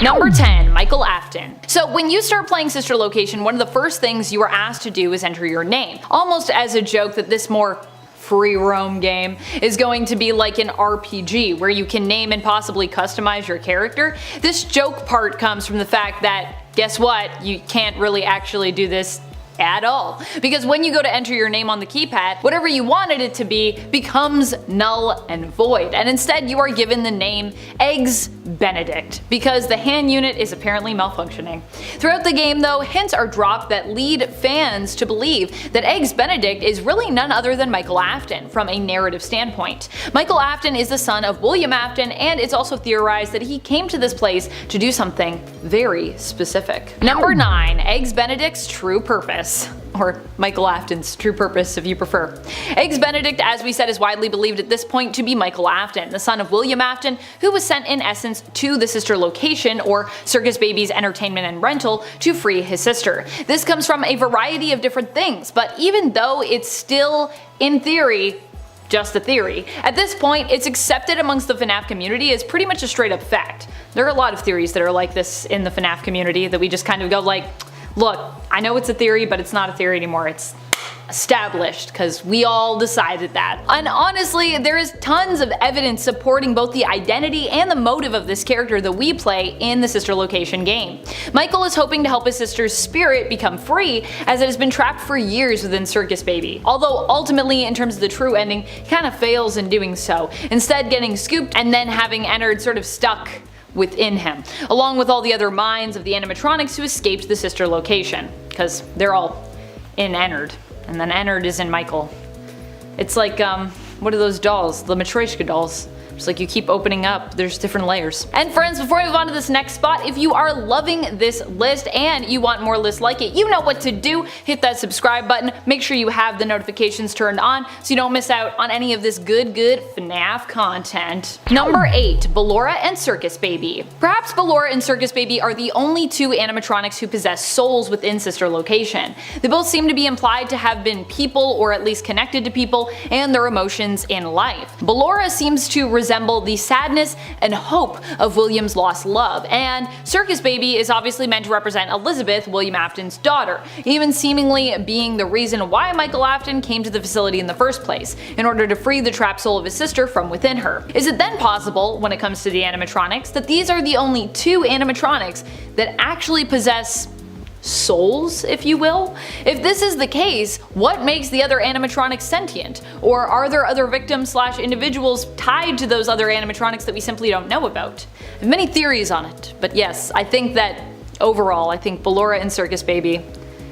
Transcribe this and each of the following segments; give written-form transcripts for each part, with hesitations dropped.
Number 10. Michael Afton. So when you start playing Sister Location, one of the first things you are asked to do is enter your name, almost as a joke that this more free roam game is going to be like an RPG where you can name and possibly customize your character. This joke part comes from the fact that, guess what, you can't really actually do this at all. Because when you go to enter your name on the keypad, whatever you wanted it to be becomes null and void, and instead you are given the name Eggs Benedict, because the hand unit is apparently malfunctioning. Throughout the game though, hints are dropped that lead fans to believe that Eggs Benedict is really none other than Michael Afton from a narrative standpoint. Michael Afton is the son of William Afton, and it's also theorized that he came to this place to do something very specific. Number 9. Eggs Benedict's true purpose. Or Michael Afton's true purpose if you prefer. Eggs Benedict, as we said, is widely believed at this point to be Michael Afton, the son of William Afton, who was sent in essence to the Sister Location, or Circus Baby's entertainment and rental, to free his sister. This comes from a variety of different things, but even though it's still, in theory, just a theory, at this point it's accepted amongst the FNAF community as pretty much a straight up fact. There are a lot of theories that are like this in the FNAF community that we just kind of go like, look, I know it's a theory, but it's not a theory anymore. It's established because we all decided that. And honestly, there is tons of evidence supporting both the identity and the motive of this character that we play in the Sister Location game. Michael is hoping to help his sister's spirit become free, as it has been trapped for years within Circus Baby. Although ultimately, in terms of the true ending, he kind of fails in doing so, instead getting scooped and then having Ennard sort of stuck within him, along with all the other minds of the animatronics who escaped the Sister Location, because they're all in Ennard, and then Ennard is in Michael. It's like, what are those dolls? The Matryoshka dolls. Just like you keep opening up, there's different layers. And friends, before we move on to this next spot, if you are loving this list and you want more lists like it, you know what to do. Hit that subscribe button, make sure you have the notifications turned on so you don't miss out on any of this good FNAF content. Number 8. Ballora and Circus Baby. Perhaps Ballora and Circus Baby are the only two animatronics who possess souls within Sister Location. They both seem to be implied to have been people, or at least connected to people, and their emotions in life. Ballora seems to resemble the sadness and hope of William's lost love, and Circus Baby is obviously meant to represent Elizabeth, William Afton's daughter, even seemingly being the reason why Michael Afton came to the facility in the first place, in order to free the trapped soul of his sister from within her. Is it then possible, when it comes to the animatronics, that these are the only two animatronics that actually possess souls, if you will? If this is the case, what makes the other animatronics sentient? Or are there other victims / individuals tied to those other animatronics that we simply don't know about? I have many theories on it, but yes, I think that overall, I think Ballora and Circus Baby,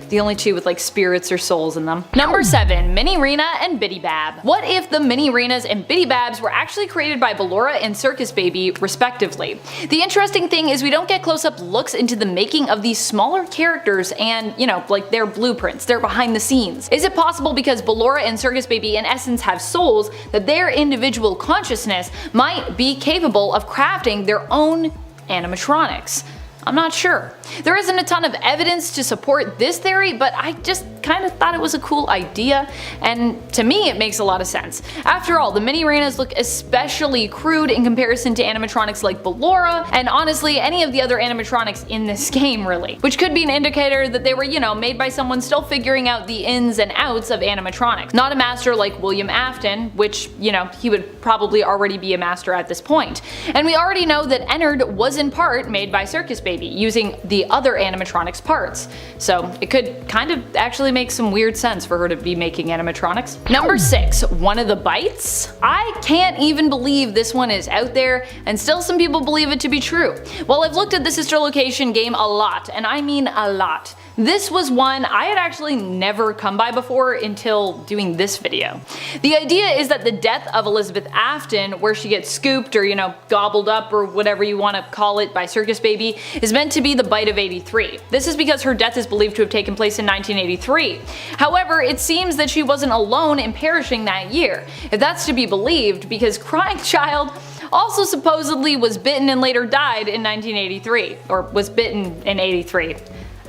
the only two with like spirits or souls in them. Number 7. Mini Rena and Biddy Bab. What if the Mini Renas and Biddy Babs were actually created by Ballora and Circus Baby respectively? The interesting thing is we don't get close-up looks into the making of these smaller characters and, you know, like their blueprints, their behind the scenes. Is it possible because Ballora and Circus Baby in essence have souls that their individual consciousness might be capable of crafting their own animatronics? I'm not sure. There isn't a ton of evidence to support this theory, but I just kind of thought it was a cool idea, and to me it makes a lot of sense. After all, the Mini Renas look especially crude in comparison to animatronics like Ballora, and honestly any of the other animatronics in this game really, which could be an indicator that they were, you know, made by someone still figuring out the ins and outs of animatronics. Not a master like William Afton, which, you know, he would probably already be a master at this point. And we already know that Ennard was in part made by Circus Baby, using the other animatronics parts. So it could kind of actually make some weird sense for her to be making animatronics. Number 6. One of the Bites? I can't even believe this one is out there, and still some people believe it to be true. Well, I've looked at the Sister Location game a lot, and I mean a lot. This was one I had actually never come by before until doing this video. The idea is that the death of Elizabeth Afton, where she gets scooped or, you know, gobbled up or whatever you want to call it by Circus Baby, is meant to be the bite of '83. This is because her death is believed to have taken place in 1983. However, it seems that she wasn't alone in perishing that year, if that's to be believed, because Crying Child also supposedly was bitten and later died in 1983, or was bitten in '83.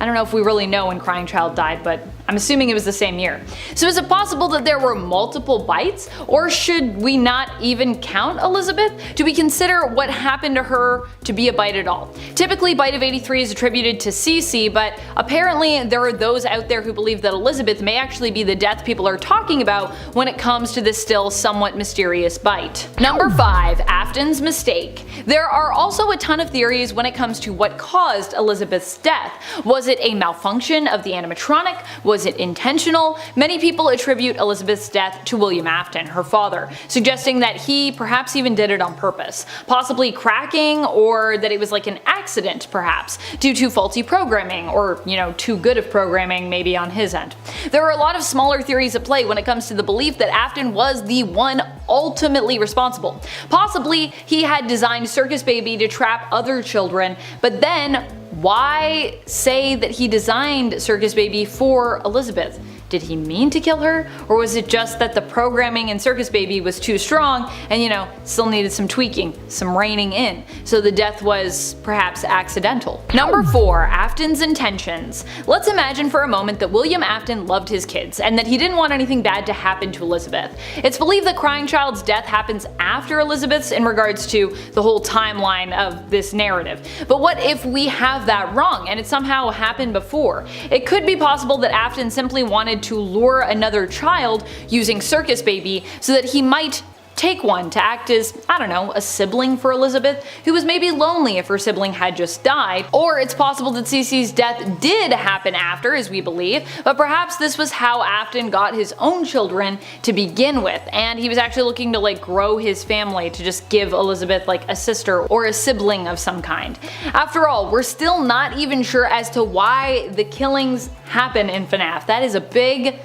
I don't know if we really know when Crying Child died, but I'm assuming it was the same year. So is it possible that there were multiple bites, or should we not even count Elizabeth? Do we consider what happened to her to be a bite at all? Typically, bite of 83 is attributed to Cece, but apparently there are those out there who believe that Elizabeth may actually be the death people are talking about when it comes to this still somewhat mysterious bite. Number 5. Afton's mistake. There are also a ton of theories when it comes to what caused Elizabeth's death. Was it a malfunction of the animatronic? Was it intentional? Many people attribute Elizabeth's death to William Afton, her father, suggesting that he perhaps even did it on purpose, possibly cracking, or that it was like an accident perhaps, due to faulty programming, or too good of programming maybe on his end. There are a lot of smaller theories at play when it comes to the belief that Afton was the one ultimately responsible. Possibly he had designed Circus Baby to trap other children, but then why say that he designed Circus Baby for Elizabeth? Did he mean to kill her? Or was it just that the programming in Circus Baby was too strong and still needed some tweaking, some reining in, so the death was perhaps accidental? Number 4. Afton's intentions. Let's imagine for a moment that William Afton loved his kids and that he didn't want anything bad to happen to Elizabeth. It's believed that Crying Child's death happens after Elizabeth's in regards to the whole timeline of this narrative. But what if we have that wrong and it somehow happened before? It could be possible that Afton simply wanted to lure another child using Circus Baby so that he might take one to act as, I don't know, a sibling for Elizabeth, who was maybe lonely if her sibling had just died. Or it's possible that Cece's death did happen after, as we believe, but perhaps this was how Afton got his own children to begin with, and he was actually looking to grow his family to just give Elizabeth a sister or a sibling of some kind. After all, we're still not even sure as to why the killings happen in FNAF. That is a big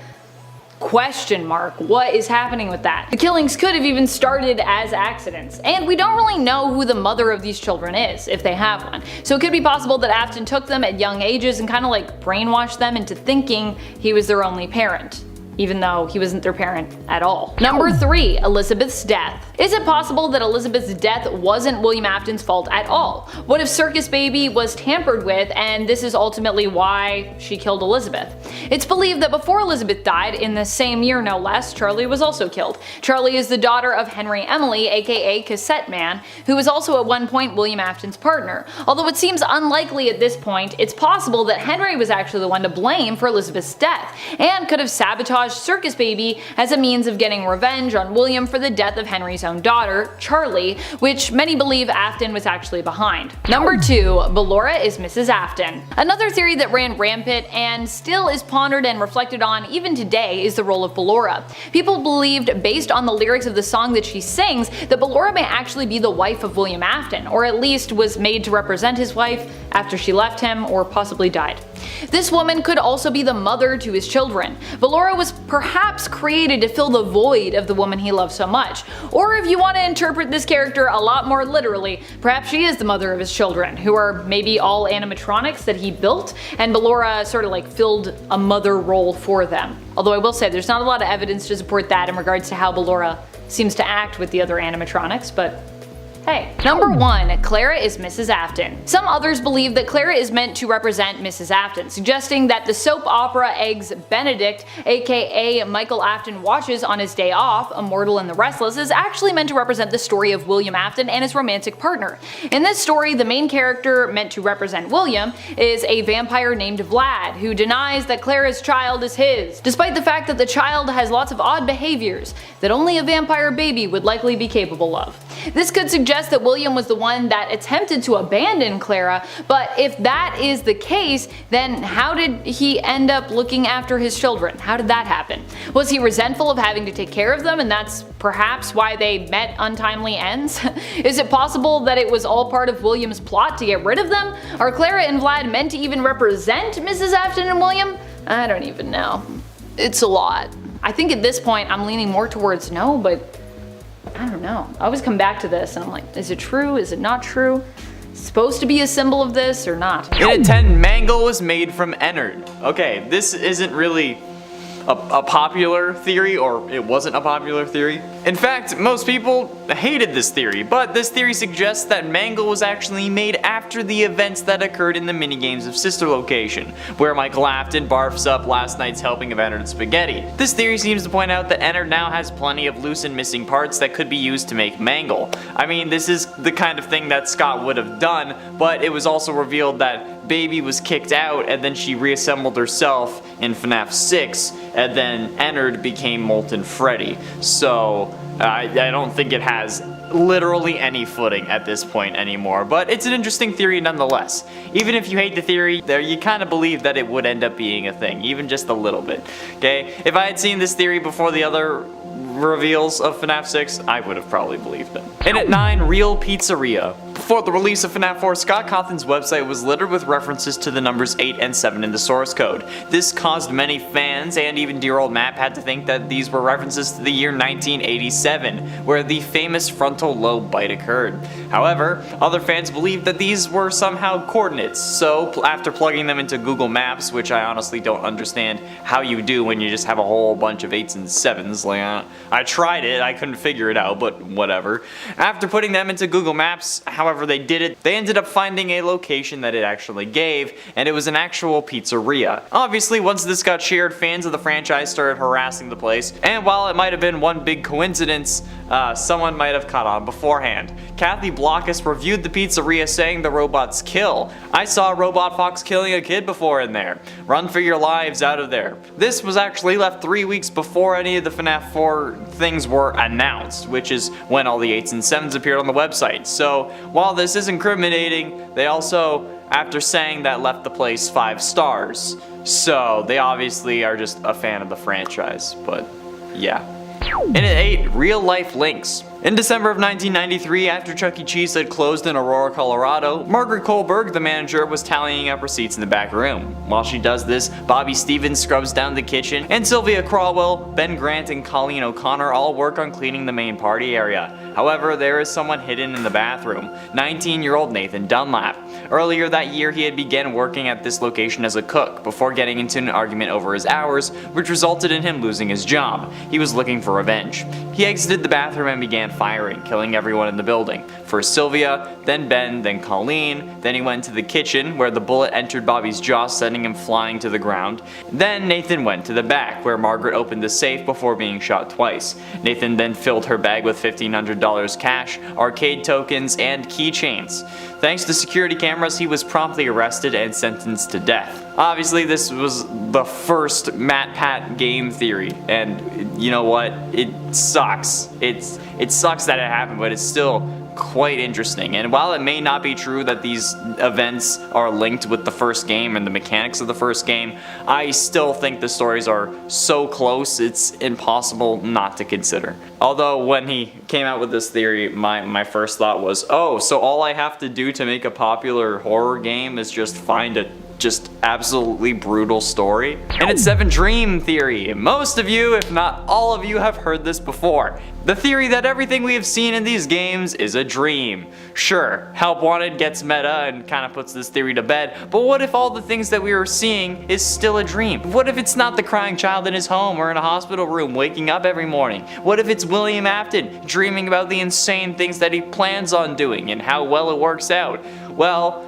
question mark. What is happening with that? The killings could have even started as accidents, and we don't really know who the mother of these children is, if they have one. So it could be possible that Afton took them at young ages and kind of brainwashed them into thinking he was their only parent, even though he wasn't their parent at all. Number 3. Elizabeth's death. Is it possible that Elizabeth's death wasn't William Afton's fault at all? What if Circus Baby was tampered with and this is ultimately why she killed Elizabeth? It's believed that before Elizabeth died, in the same year no less, Charlie was also killed. Charlie is the daughter of Henry Emily, aka Cassette Man, who was also at one point William Afton's partner. Although it seems unlikely at this point, it's possible that Henry was actually the one to blame for Elizabeth's death, and could have sabotaged Circus Baby as a means of getting revenge on William for the death of Henry's own daughter, Charlie, which many believe Afton was actually behind. Number 2. Ballora is Mrs. Afton. Another theory that ran rampant and still is pondered and reflected on even today is the role of Ballora. People believed, based on the lyrics of the song that she sings, that Ballora may actually be the wife of William Afton, or at least was made to represent his wife after she left him or possibly died. This woman could also be the mother to his children. Ballora was perhaps created to fill the void of the woman he loved so much. Or if you want to interpret this character a lot more literally, perhaps she is the mother of his children, who are maybe all animatronics that he built, and Ballora sort of filled a mother role for them. Although I will say there's not a lot of evidence to support that in regards to how Ballora seems to act with the other animatronics, but hey. Number 1. Clara is Mrs. Afton. Some others believe that Clara is meant to represent Mrs. Afton, suggesting that the soap opera Eggs Benedict, aka Michael Afton watches on his day off, Immortal and the Restless, is actually meant to represent the story of William Afton and his romantic partner. In this story, the main character meant to represent William is a vampire named Vlad, who denies that Clara's child is his, despite the fact that the child has lots of odd behaviors that only a vampire baby would likely be capable of. This could suggest that William was the one that attempted to abandon Clara, but if that is the case, then how did he end up looking after his children? How did that happen? Was he resentful of having to take care of them, and that's perhaps why they met untimely ends? Is it possible that it was all part of William's plot to get rid of them? Are Clara and Vlad meant to even represent Mrs. Afton and William? I don't even know. It's a lot. I think at this point I'm leaning more towards no, but I don't know. I always come back to this and I'm like, is it true? Is it not true? Is it supposed to be a symbol of this or not? In a 10, Mangle was made from Ennard. Okay, this isn't really a popular theory, or it wasn't a popular theory. In fact, most people hated this theory, but this theory suggests that Mangle was actually made after the events that occurred in the minigames of Sister Location, where Michael Afton barfs up last night's helping of Ennard's spaghetti. This theory seems to point out that Ennard now has plenty of loose and missing parts that could be used to make Mangle. I mean, this is the kind of thing that Scott would have done, but it was also revealed that Baby was kicked out and then she reassembled herself in FNAF 6, and then Ennard became Molten Freddy. So I don't think it has literally any footing at this point anymore, but it's an interesting theory nonetheless. Even if you hate the theory, you kind of believe that it would end up being a thing, even just a little bit. Okay, if I had seen this theory before the other reveals of FNAF 6, I would have probably believed it. And at 9, Real Pizzeria. Before the release of FNAF 4, Scott Cawthon's website was littered with references to the numbers 8 and 7 in the source code. This caused many fans, and even dear old Matt, had to think that these were references to the year 1987, where the famous frontal lobe bite occurred. However, other fans believed that these were somehow coordinates, so after plugging them into Google Maps, which I honestly don't understand how you do when you just have a whole bunch of 8s and 7s, like, I tried it, I couldn't figure it out, but whatever. After putting them into Google Maps, however they did it, they ended up finding a location that it actually gave, and it was an actual pizzeria. Obviously, once this got shared, fans of the franchise started harassing the place, and while it might have been one big coincidence, someone might have caught on beforehand. Kathy Blockus reviewed the pizzeria saying the robots kill. I saw a robot fox killing a kid before in there. Run for your lives out of there. This was actually left 3 weeks before any of the FNAF 4 things were announced, which is when all the 8s and 7s appeared on the website. So while this is incriminating, they also, after saying that, left the place 5 stars. So they obviously are just a fan of the franchise, but yeah. And at 8, Real Life Links. In December of 1993, after Chuck E. Cheese had closed in Aurora, Colorado, Margaret Kohlberg, the manager, was tallying up receipts in the back room. While she does this, Bobby Stevens scrubs down the kitchen, and Sylvia Crawwell, Ben Grant, and Colleen O'Connor all work on cleaning the main party area. However, there is someone hidden in the bathroom, 19-year-old Nathan Dunlap. Earlier that year, he had begun working at this location as a cook, before getting into an argument over his hours, which resulted in him losing his job. He was looking for revenge. He exited the bathroom and began firing, killing everyone in the building. First Sylvia, then Ben, then Colleen, then he went to the kitchen, where the bullet entered Bobby's jaw, sending him flying to the ground. Then Nathan went to the back, where Margaret opened the safe before being shot twice. Nathan then filled her bag with $1,500 cash, arcade tokens, and keychains. Thanks to security cameras, he was promptly arrested and sentenced to death. Obviously, this was the first MatPat game theory, and you know what? It sucks. It sucks that it happened, but it's still quite interesting. And while it may not be true that these events are linked with the first game and the mechanics of the first game, I still think the stories are so close it's impossible not to consider. Although when he came out with this theory, my first thought was, oh, so all I have to do to make a popular horror game is just find a just absolutely brutal story. And it's 7 Dream Theory. Most of you, if not all of you, have heard this before. The theory that everything we have seen in these games is a dream. Sure, Help Wanted gets meta and kind of puts this theory to bed, but what if all the things that we are seeing is still a dream? What if it's not the crying child in his home or in a hospital room waking up every morning? What if it's William Afton dreaming about the insane things that he plans on doing and how well it works out? Well,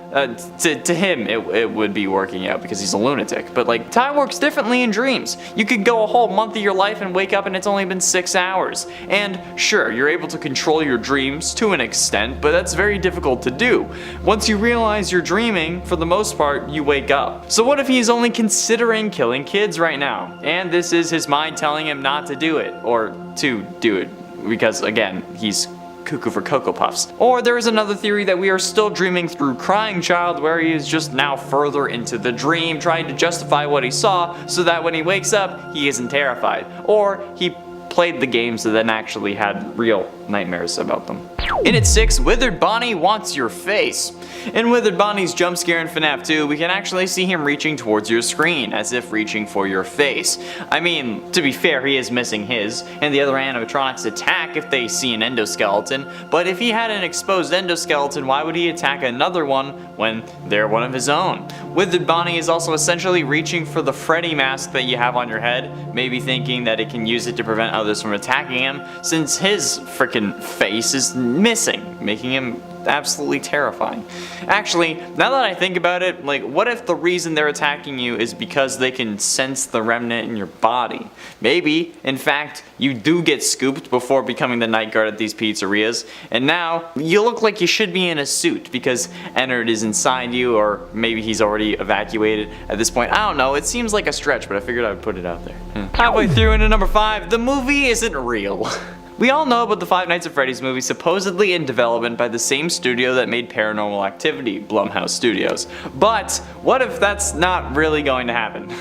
to him, it would be working out because he's a lunatic. But like, time works differently in dreams. You could go a whole month of your life and wake up and it's only been 6 hours. And sure, you're able to control your dreams to an extent, but that's very difficult to do. Once you realize you're dreaming, for the most part, you wake up. So what if he's only considering killing kids right now? And this is his mind telling him not to do it, or to do it, because again, he's cuckoo for Cocoa Puffs. Or there is another theory that we are still dreaming through Crying Child, where he is just now further into the dream, trying to justify what he saw so that when he wakes up, he isn't terrified. Or he played the games and then actually had real nightmares about them. In at 6, Withered Bonnie Wants Your Face. In Withered Bonnie's jump scare in FNAF 2, we can actually see him reaching towards your screen, as if reaching for your face. I mean, to be fair, he is missing his, and the other animatronics attack if they see an endoskeleton, but if he had an exposed endoskeleton, why would he attack another one when they're one of his own? Withered Bonnie is also essentially reaching for the Freddy mask that you have on your head, maybe thinking that it can use it to prevent others from attacking him, since his frickin' face is missing, making him absolutely terrifying. Actually, now that I think about it, like, what if the reason they're attacking you is because they can sense the remnant in your body? Maybe, in fact, you do get scooped before becoming the night guard at these pizzerias, and now you look like you should be in a suit because Ennard is inside you, or maybe he's already evacuated at this point. I don't know, it seems like a stretch, but I figured I would put it out there. Halfway through into number 5, the movie isn't real. We all know about the Five Nights at Freddy's movie supposedly in development by the same studio that made Paranormal Activity, Blumhouse Studios. But what if that's not really going to happen?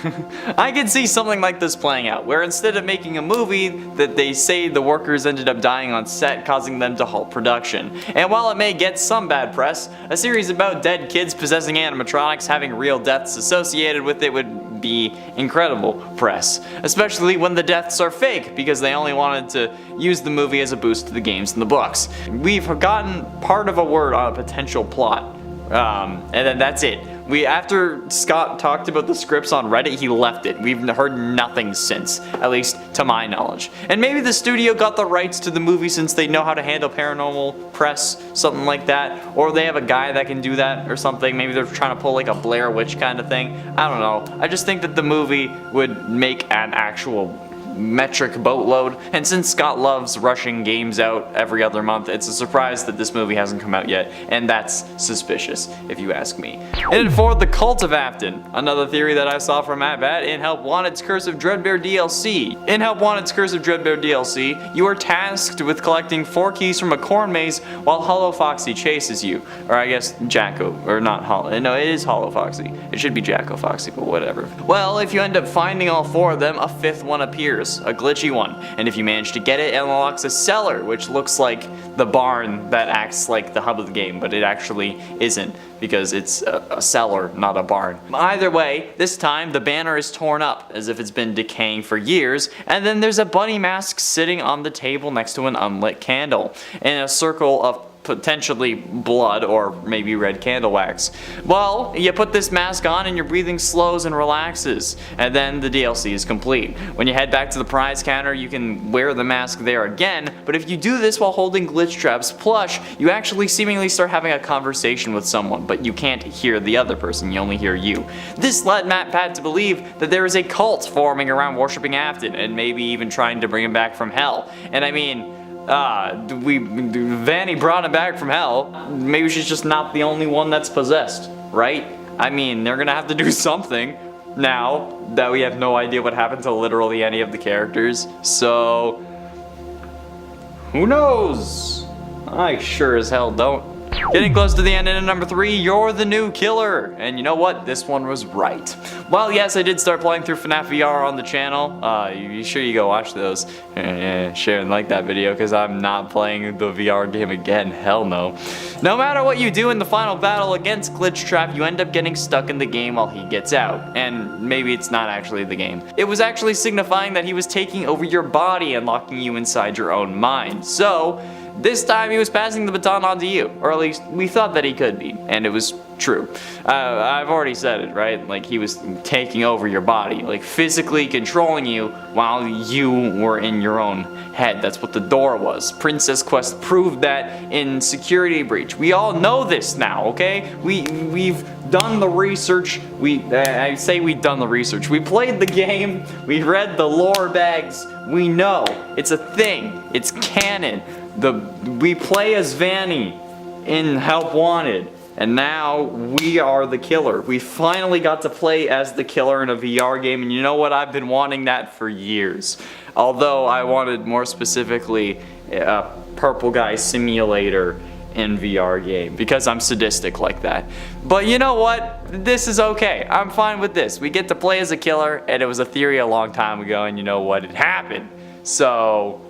I could see something like this playing out, where instead of making a movie that they say the workers ended up dying on set, causing them to halt production. And while it may get some bad press, a series about dead kids possessing animatronics having real deaths associated with it would be incredible press, especially when the deaths are fake because they only wanted to use the movie as a boost to the games and the books. We've forgotten part of a word on a potential plot, and then that's it. After Scott talked about the scripts on Reddit, he left it. We've heard nothing since, at least to my knowledge. And maybe the studio got the rights to the movie since they know how to handle paranormal press, something like that. Or they have a guy that can do that or something. Maybe they're trying to pull like a Blair Witch kind of thing. I don't know. I just think that the movie would make an actual metric boatload, and since Scott loves rushing games out every other month, it's a surprise that this movie hasn't come out yet, and that's suspicious, if you ask me. And for the Cult of Afton, another theory that I saw from Matt in Help Wanted's Curse of Dreadbear DLC. In Help Wanted's Curse of Dreadbear DLC, you are tasked with collecting 4 keys from a corn maze while Hollow Foxy chases you. Or I guess Jacko, or not Hollow, no, it is Hollow Foxy. It should be Jacko Foxy, but whatever. Well, if you end up finding all 4 of them, a 5th one appears. A glitchy one, and if you manage to get it, it unlocks a cellar, which looks like the barn that acts like the hub of the game, but it actually isn't because it's a cellar, not a barn. Either way, this time the banner is torn up as if it's been decaying for years, and then there's a bunny mask sitting on the table next to an unlit candle in a circle of potentially blood or maybe red candle wax. Well, you put this mask on and your breathing slows and relaxes, and then the DLC is complete. When you head back to the prize counter, you can wear the mask there again, but if you do this while holding Glitch Trap's plush, you actually seemingly start having a conversation with someone, but you can't hear the other person, you only hear you. This led MatPat to believe that there is a cult forming around worshipping Afton, and maybe even trying to bring him back from hell. And I mean, Vanny brought him back from hell. Maybe she's just not the only one that's possessed, right? I mean, they're gonna have to do something now that we have no idea what happened to literally any of the characters. So, who knows? I sure as hell don't. Getting close to the end in number 3, you're the new killer. And you know what? This one was right. Well, yes, I did start playing through FNAF VR on the channel. You sure you go watch those. Share and like that video because I'm not playing the VR game again. Hell no. No matter what you do in the final battle against Glitch Trap, you end up getting stuck in the game while he gets out. And maybe it's not actually the game. It was actually signifying that he was taking over your body and locking you inside your own mind. So, this time he was passing the baton on to you, or at least we thought that he could be, and it was true. I've already said it, right? Like, he was taking over your body, like physically controlling you while you were in your own head. That's what the door was. Princess Quest proved that in Security Breach. We all know this now, okay? We've done the research. I say we've done the research. We played the game. We read the lore bags. We know. It's a thing. It's canon. We play as Vanny in Help Wanted, and now we are the killer. We finally got to play as the killer in a VR game, and you know what? I've been wanting that for years. Although I wanted more specifically a Purple Guy Simulator in VR game, because I'm sadistic like that. But you know what? This is okay. I'm fine with this. We get to play as a killer, and it was a theory a long time ago, and you know what? It happened. So,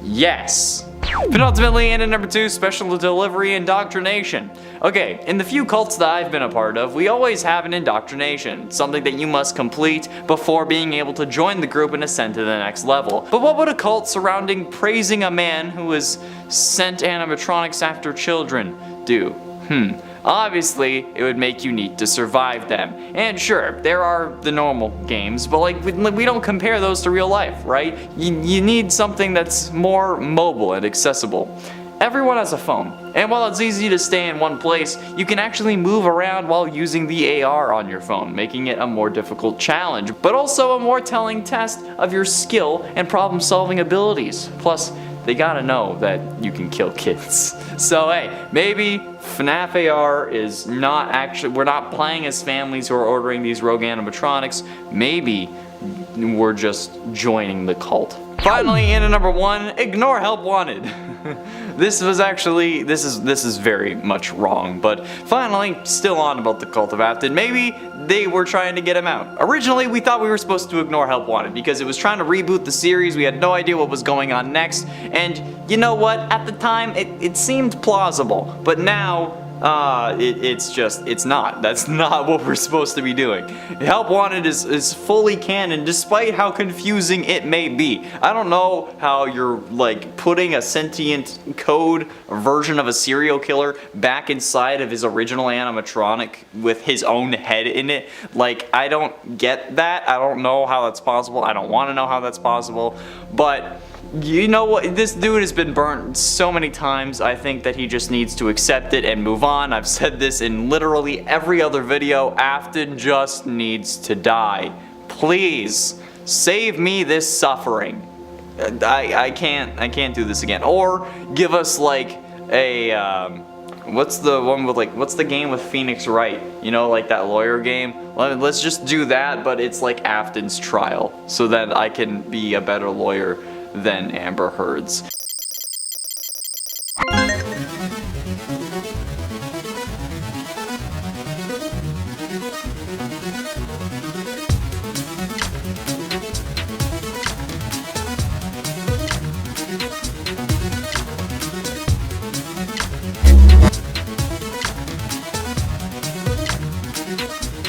yes. Penultimately, and in number 2, special delivery indoctrination. Okay, in the few cults that I've been a part of, we always have an indoctrination, something that you must complete before being able to join the group and ascend to the next level. But what would a cult surrounding praising a man who has sent animatronics after children do? Obviously, it would make you need to survive them. And sure, there are the normal games, but like we don't compare those to real life, right? You need something that's more mobile and accessible. Everyone has a phone, and while it's easy to stay in one place, you can actually move around while using the AR on your phone, making it a more difficult challenge, but also a more telling test of your skill and problem-solving abilities. Plus, they gotta know that you can kill kids. So hey, maybe FNAF AR is not actually, we're not playing as families who are ordering these rogue animatronics. Maybe we're just joining the cult. Finally, in at number 1, ignore help wanted. This is very much wrong, but finally, still on about the cult of Afton. Maybe they were trying to get him out. Originally, we thought we were supposed to ignore help wanted because it was trying to reboot the series. We had no idea what was going on next, and you know what? At the time, it seemed plausible, but now, it's not. That's not what we're supposed to be doing. Help Wanted is fully canon, despite how confusing it may be. I don't know how you're like putting a sentient code version of a serial killer back inside of his original animatronic with his own head in it. Like, I don't get that. I don't know how that's possible. I don't want to know how that's possible, but you know what? This dude has been burnt so many times. I think that he just needs to accept it and move on. I've said this in literally every other video. Afton just needs to die. Please, save me this suffering. I can't do this again. Or give us like a what's the one with like, what's the game with Phoenix Wright? You know, like that lawyer game? Let's just do that, but it's like Afton's trial, so that I can be a better lawyer than Amber Heard's.